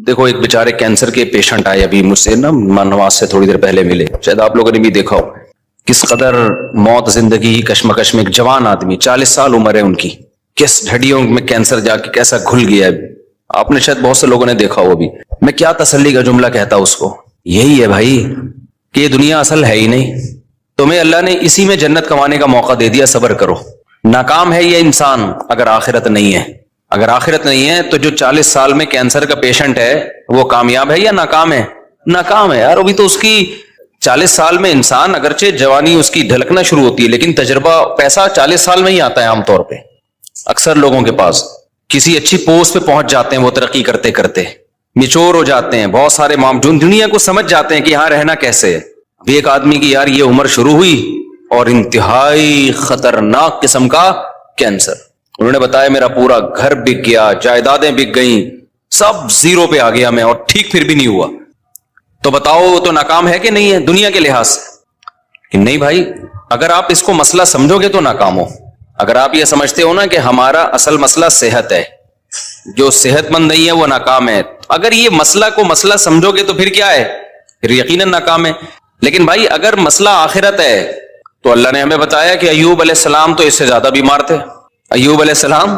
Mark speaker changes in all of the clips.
Speaker 1: देखो एक बेचारे कैंसर के पेशेंट आए अभी मुझसे ना, नमाज से थोड़ी देर पहले मिले, शायद आप लोगों ने भी देखा हो किस कदर मौत जिंदगी कश्मकश में। एक जवान आदमी 40 साल उम्र है उनकी, किस हड्डियों में कैंसर जाके कैसा घुल गया है, आपने शायद बहुत से लोगों ने देखा हो। अभी मैं क्या तसल्ली का जुमला कहता उसको, यही है भाई कि ये दुनिया असल है ही नहीं, तुम्हें अल्लाह ने इसी में जन्नत कमाने का मौका दे दिया, सब्र करो। नाकाम है ये इंसान अगर आखिरत नहीं है। अगर आखिरत नहीं है तो जो 40 साल में कैंसर का पेशेंट है वो कामयाब है या नाकाम है? नाकाम है यार। अभी तो उसकी 40 साल में इंसान, अगरचे जवानी उसकी ढलकना शुरू होती है, लेकिन तजर्बा पैसा 40 साल में ही आता है आमतौर पे। अक्सर लोगों के पास किसी अच्छी पोस्ट पे पहुंच जाते हैं वो तरक्की करते करते, मिचोर हो जाते हैं, बहुत सारे मामून दुनिया को समझ जाते हैं कि यहां रहना कैसे है। अभी एक आदमी की यार ये उम्र शुरू हुई और इंतहाई खतरनाक किस्म का कैंसर। उन्होंने बताया मेरा पूरा घर बिक गया, जायदादें बिक गई, सब जीरो पे आ गया मैं, और ठीक फिर भी नहीं हुआ। तो बताओ वो तो नाकाम है कि नहीं है दुनिया के लिहाज से? कि नहीं भाई, अगर आप इसको मसला समझोगे तो नाकाम हो। अगर आप ये समझते हो ना कि हमारा असल मसला सेहत है, जो सेहतमंद नहीं है वो नाकाम है, अगर ये मसला को मसला समझोगे तो फिर क्या है? फिर यकीनन नाकाम है। लेकिन भाई अगर मसला आखिरत है तो अल्लाह ने हमें बताया कि अय्यूब अलैहिस्सलाम तो इससे ज्यादा बीमार थे। अय्यूब अलैहिस्सलाम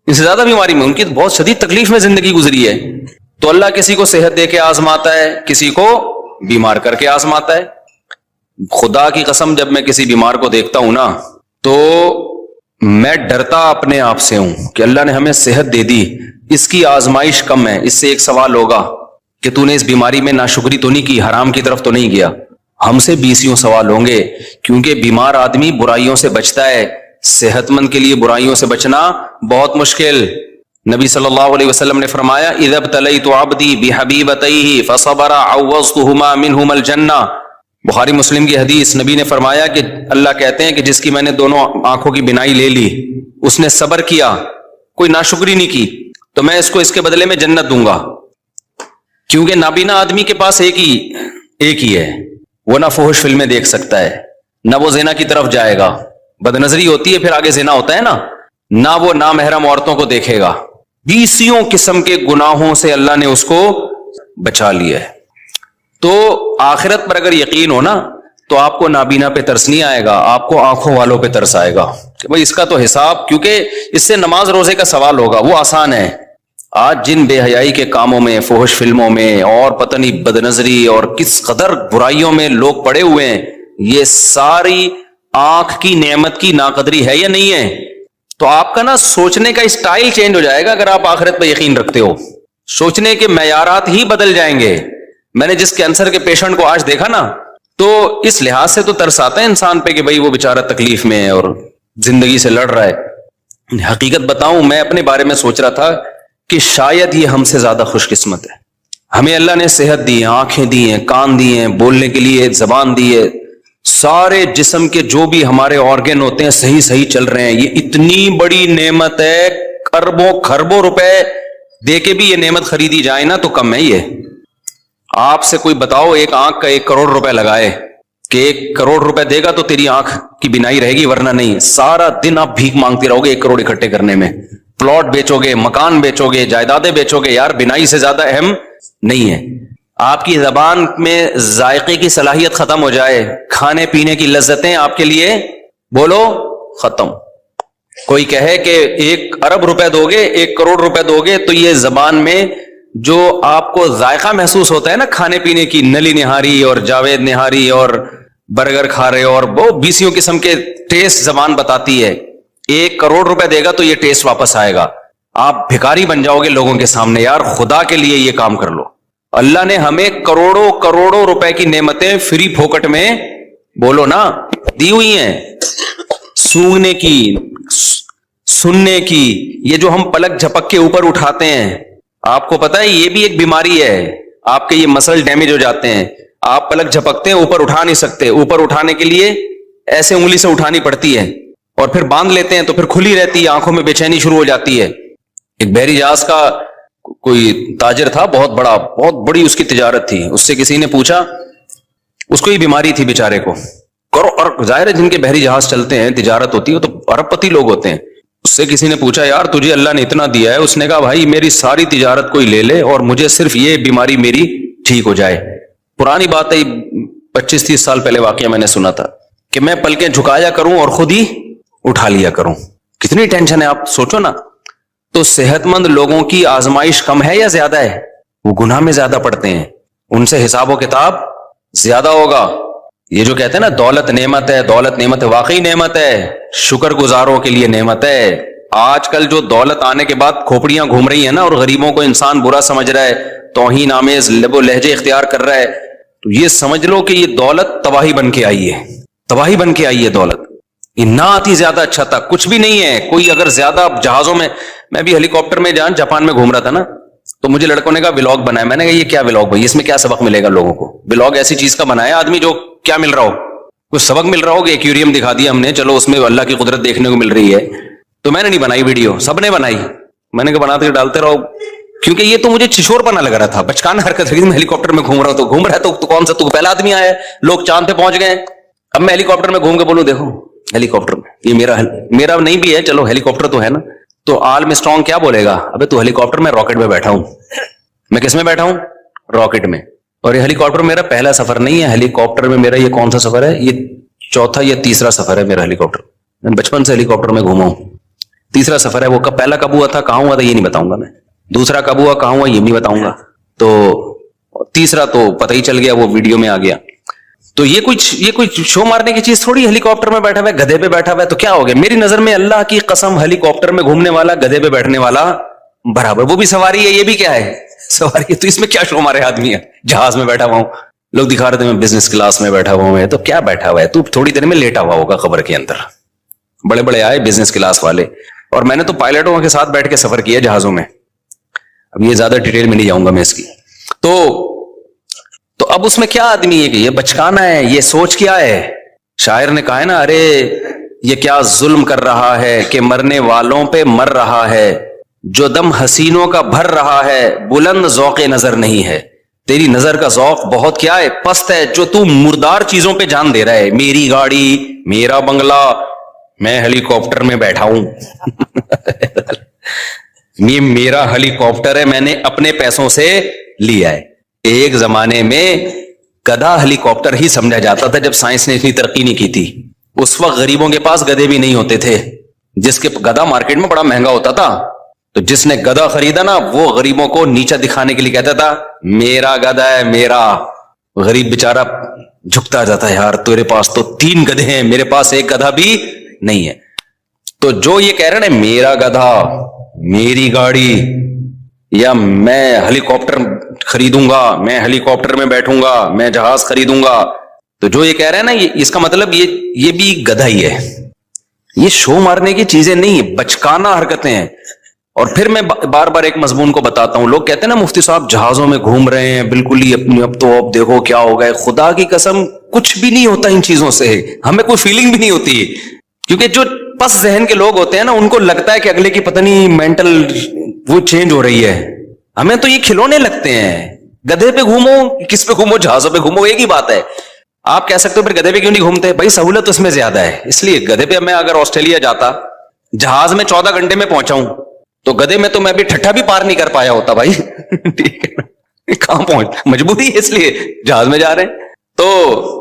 Speaker 1: इससे ज्यादा बीमारी में, उनकी बहुत शदीद तकलीफ में जिंदगी गुजरी है। तो अल्लाह किसी को सेहत दे के आजमाता है, किसी को बीमार करके आजमाता है। खुदा की कसम जब मैं किसी बीमार को देखता हूं ना तो मैं डरता अपने आप से हूं कि अल्लाह ने हमें सेहत दे दी, इसकी आजमाइश कम है, इससे एक सवाल होगा कि तूने इस बीमारी में नाशुक्री तो नहीं की, हराम की तरफ तो नहीं गया। हमसे 20 सवाल होंगे, क्योंकि बीमार आदमी बुराइयों से बचता है, सेहतमंद के लिए बुराइयों से बचना बहुत मुश्किल। नबी सल्लल्लाहु अलैहि वसल्लम ने फरमाया इज़ इब्तलैतु अब्दी बिहबीबतैहि फसबरा अव्वज़तुहुमा मिनहुमल जन्नह। बुखारी मुस्लिम की हदीस। नबी ने फरमाया कि अल्लाह कहते हैं कि जिसकी मैंने दोनों आंखों की बिनाई ले ली, उसने सब्र किया, कोई नाशुक्री नहीं की, तो मैं इसको इसके बदले में जन्नत दूंगा। क्योंकि नाबीना आदमी के पास एक ही है, वो ना फुहुश फिल्में देख सकता है, ना वो ज़िना की तरफ जाएगा, बदनजरी होती है फिर आगे ज़िना होता है ना वो नामहरम औरतों को देखेगा। 20 किस्म के गुनाहों से अल्लाह ने उसको बचा लिया है। तो आखिरत पर अगर यकीन हो ना तो आपको नाबीना पे तरस नहीं आएगा, आपको आंखों वालों पे तरस आएगा कि भाई इसका तो हिसाब, क्योंकि इससे नमाज रोजे का सवाल होगा, वो आसान है। आज जिन बेहयाई के कामों में, फुहुश फिल्मों में और पता नहीं बदनजरी और किस कदर बुराइयों में लोग पड़े हुए हैं, ये सारी आंख की नेमत की नाकदरी है या नहीं है? तो आपका ना सोचने का स्टाइल चेंज हो जाएगा अगर आप आखिरत पर यकीन रखते हो। सोचने के मयारात ही बदल जाएंगे। मैंने जिस कैंसर के पेशेंट को आज देखा ना, तो इस लिहाज से तो तरस आता है इंसान पे कि भाई वो बेचारा तकलीफ में है और जिंदगी से लड़ रहा है। हकीकत बताऊं, मैं अपने बारे में सोच रहा था कि शायद ये हमसे ज्यादा खुशकिस्मत है। हमें अल्लाह ने सेहत दी है, आंखें दी हैं, कान दिए हैं, बोलने के लिए जबान दी है, सारे जिस्म के जो भी हमारे ऑर्गन होते हैं सही सही चल रहे हैं। ये इतनी बड़ी नेमत है, अरबों खरबों रुपए दे के भी ये नेमत खरीदी जाए ना तो कम है। ये आपसे कोई बताओ एक आंख का 1 करोड़ रुपए लगाए कि 1 करोड़ रुपए देगा तो तेरी आंख की बिनाई रहेगी, वरना नहीं। सारा दिन आप भीख मांगते रहोगे 1 करोड़ इकट्ठे करने में। प्लॉट बेचोगे, मकान बेचोगे, जायदादें बेचोगे, यार बिनाई से ज्यादा अहम नहीं है। आपकी जबान में जायके की सलाहियत खत्म हो जाए, खाने पीने की लज्जतें आपके लिए बोलो खत्म। कोई कहे कि 1 अरब रुपए दोगे, 1 करोड़ रुपए दोगे, तो ये जबान में जो आपको जायका महसूस होता है ना खाने पीने की, नली निहारी और जावेद निहारी और बर्गर खा रहे हो, और वो 20 किस्म के टेस्ट जबान बताती है। 1 करोड़ रुपए देगा तो ये टेस्ट वापस आएगा। आप भिखारी बन जाओगे लोगों के सामने। यार खुदा के लिए ये काम कर लो। अल्लाह ने हमें करोड़ों करोड़ों रुपए की नेमतें फ्री फोकट में बोलो ना दी हुई हैं। सूंघने की, सुनने की, ये जो हम पलक झपक के ऊपर उठाते हैं, आपको पता है ये भी एक बीमारी है। आपके ये मसल डैमेज हो जाते हैं, आप पलक झपकते हैं, ऊपर उठा नहीं सकते। ऊपर उठाने के लिए ऐसे उंगली से उठानी पड़ती है, और फिर बांध लेते हैं तो फिर खुली रहती है, आंखों में बेचैनी शुरू हो जाती है। एक बहरी जहाज का कोई ताजिर था, बहुत बड़ी उसकी तिजारत थी। उससे किसी ने पूछा, उसको ये बीमारी थी बेचारे को। और जाहिर है जिनके बहरी जहाज चलते हैं, तिजारत होती है, तो अरबपति लोग होते हैं। اس سے کسی نے پوچھا یار تجھے اللہ نے اتنا دیا ہے, اس نے کہا بھائی میری ساری تجارت کوئی لے لے اور مجھے صرف یہ بیماری میری ٹھیک ہو جائے. پرانی بات ہے, 25-30 سال پہلے واقعہ میں نے سنا تھا کہ میں پلکیں جھکایا کروں اور خود ہی اٹھا لیا کروں. کتنی ٹینشن ہے آپ سوچو نا. تو صحت مند لوگوں کی آزمائش کم ہے یا زیادہ ہے؟ وہ گناہ میں زیادہ پڑتے ہیں, ان سے حساب و کتاب زیادہ ہوگا. یہ جو کہتے ہیں نا دولت نعمت ہے, دولت نعمت ہے, واقعی نعمت ہے, شکر گزاروں کے لیے نعمت ہے. آج کل جو دولت آنے کے بعد کھوپڑیاں گھوم رہی ہیں نا اور غریبوں کو انسان برا سمجھ رہا ہے, توہین آمیز لب و لہجے اختیار کر رہا ہے, تو یہ سمجھ لو کہ یہ دولت تباہی بن کے آئی ہے, تباہی بن کے آئی ہے دولت. یہ نہ آتی زیادہ اچھا تھا, کچھ بھی نہیں ہے. کوئی اگر زیادہ جہازوں میں بھی ہیلی کاپٹر میں جاپان میں گھوم رہا تھا نا, تو مجھے لڑکوں نے کہا ولاگ بنایا. میں نے کہا یہ کیا ولاگ بھائی, اس میں کیا سبق ملے گا لوگوں کو؟ ولاگ ایسی چیز کا بنایا آدمی جو کیا مل رہا ہو, کچھ سبق مل رہا ہو. کہ ایکویریم دکھا دیا ہم نے, چلو اس میں اللہ کی قدرت دیکھنے کو مل رہی ہے. تو میں نے نہیں بنائی ویڈیو, سب نے بنائی. میں نے کہا بناتے کے ڈالتے رہو, کیونکہ یہ تو مجھے چھشور پنا لگ رہا تھا, بچکانہ حرکت ہے. میں ہیلی کاپٹر میں گھوم رہا ہوں تو گھوم رہا ہے, تو کون سا تو پہلا آدمی آیا ہے, لوگ چاند پہ پہنچ گئے. اب میں ہیلی کاپٹر میں گھوم کے بولوں دیکھو ہیلی کاپٹر میں, یہ میرا نہیں بھی ہے, چلو ہیلی کاپٹر تو ہے نا. تو آرم اسٹرانگ کیا بولے گا, ابے تو ہیلی کاپٹر میں راکٹ میں بیٹھا ہوں. میں کس میں بیٹھا ہوں؟ راکٹ میں. اور یہ ہیلی کاپٹر میرا پہلا سفر نہیں ہے. ہیلی کاپٹر میں میرا یہ کون سا سفر ہے, یہ چوتھا یا تیسرا سفر ہے میرا ہیلی کاپٹر. میں بچپن سے ہیلی کاپٹر میں گھوما ہوں, تیسرا سفر ہے. وہ پہلا کب ہوا تھا, کہاں ہوا تھا, یہ نہیں بتاؤں گا میں. دوسرا کب ہوا, کہاں ہوا, یہ نہیں بتاؤں گا. تو تیسرا تو پتہ ہی چل گیا, وہ ویڈیو میں آ گیا. تو یہ کوئی شو مارنے کی چیز تھوڑی. ہیلی کاپٹر میں بیٹھا ہوا ہے, گدھے پہ بیٹھا ہوا ہے, تو کیا ہو گیا؟ میری نظر میں اللہ کی قسم ہیلی کاپٹر میں گھومنے والا گدھے پہ بیٹھنے والا برابر. وہ بھی سواری ہے, یہ بھی کیا ہے, سواری ہے. تو اس میں کیا شو مارے آدمی ہے, جہاز میں بیٹھا ہوا ہوں, لوگ دکھا رہے تھے میں بزنس کلاس میں بیٹھا ہوا ہوں. تو کیا بیٹھا ہوا ہے تو, تھوڑی دیر میں لیٹا ہوا ہوگا قبر کے اندر. بڑے بڑے آئے بزنس کلاس والے, اور میں نے تو پائلٹوں کے ساتھ بیٹھ کے سفر کیا جہازوں میں. اب یہ زیادہ ڈیٹیل میں نہیں جاؤں گا میں اس کی. تو اب اس میں کیا آدمی ہے کہ یہ بچکانا ہے, یہ سوچ کیا ہے. شاعر نے کہا ہے نا, ارے یہ کیا ظلم کر رہا ہے کہ مرنے والوں پہ مر رہا ہے, جو دم حسینوں کا بھر رہا ہے, بلند ذوق نظر نہیں ہے. تیری نظر کا ذوق بہت کیا ہے, پست ہے, جو تو مردار چیزوں پہ جان دے رہا ہے. میری گاڑی, میرا بنگلہ, میں ہیلی کاپٹر میں بیٹھا ہوں. یہ میرا ہیلی کاپٹر ہے, میں نے اپنے پیسوں سے لیا ہے. ایک زمانے میں گدھا ہیلی کاپٹر ہی سمجھا جاتا تھا جب سائنس نے اتنی ترقی نہیں کی تھی. اس وقت غریبوں کے پاس گدھے بھی نہیں ہوتے تھے. جس کے گدھا مارکیٹ میں بڑا مہنگا ہوتا تھا, تو جس نے گدھا خریدا نا, وہ غریبوں کو نیچا دکھانے کے لیے کہتا تھا میرا گدھا ہے میرا. غریب بیچارہ جھکتا جاتا ہے, یار تیرے پاس تو 3 گدھے ہیں, میرے پاس ایک گدھا بھی نہیں ہے. تو جو یہ کہہ رہے ہیں میرا گدھا, میری گاڑی, یا میں ہیلی کاپٹر خریدوں گا, میں ہیلی کاپٹر میں بیٹھوں گا, میں جہاز خریدوں گا, تو جو یہ کہہ رہے ہیں نا, اس کا مطلب یہ بھی گدھا ہی ہے. یہ شو مارنے کی چیزیں نہیں, بچکانہ حرکتیں ہیں. اور پھر میں بار بار ایک مضمون کو بتاتا ہوں. لوگ کہتے ہیں نا مفتی صاحب جہازوں میں گھوم رہے ہیں بالکل ہی اپنی, اب تو اب دیکھو کیا ہو گئے. خدا کی قسم کچھ بھی نہیں ہوتا ان چیزوں سے, ہمیں کوئی فیلنگ بھی نہیں ہوتی. کیونکہ جو پس ذہن کے لوگ ہوتے ہیں نا, ان کو لگتا ہے کہ اگلے کی پتہ نہیں مینٹل وہ چینج ہو رہی ہے. ہمیں تو یہ کھلونے لگتے ہیں. گدھے پہ گھومو, کس پہ گھومو, جہازوں پہ گھومو, ایک ہی بات ہے. آپ کہہ سکتے ہو پھر گدھے پہ کیوں نہیں گھومتے؟ بھائی سہولت اس میں زیادہ ہے, اس لیے. گدھے پہ میں اگر آسٹریلیا جاتا, جہاز میں 14 گھنٹے میں پہنچاؤں, تو گدھے میں تو میں بھی ٹھٹھا بھی پار نہیں کر پایا ہوتا بھائی. ٹھیک ہے, کہاں پہنچ, مجبوری ہے, اس لیے جہاز میں جا رہے ہیں. تو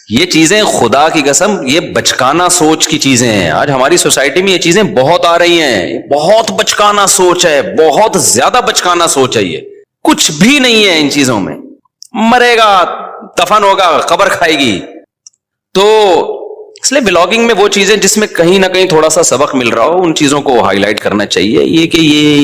Speaker 1: یہ چیزیں خدا کی قسم یہ بچکانہ سوچ کی چیزیں ہیں. آج ہماری سوسائٹی میں یہ چیزیں بہت آ رہی ہیں. بہت بچکانہ سوچ ہے, بہت زیادہ بچکانہ سوچ ہے. یہ کچھ بھی نہیں ہے ان چیزوں میں. مرے گا, دفن ہوگا, قبر کھائے گی. تو اس لیے بلاگنگ میں وہ چیزیں جس میں کہیں نہ کہیں تھوڑا سا سبق مل رہا ہو, ان چیزوں کو ہائی لائٹ کرنا چاہیے. یہ کہ یہ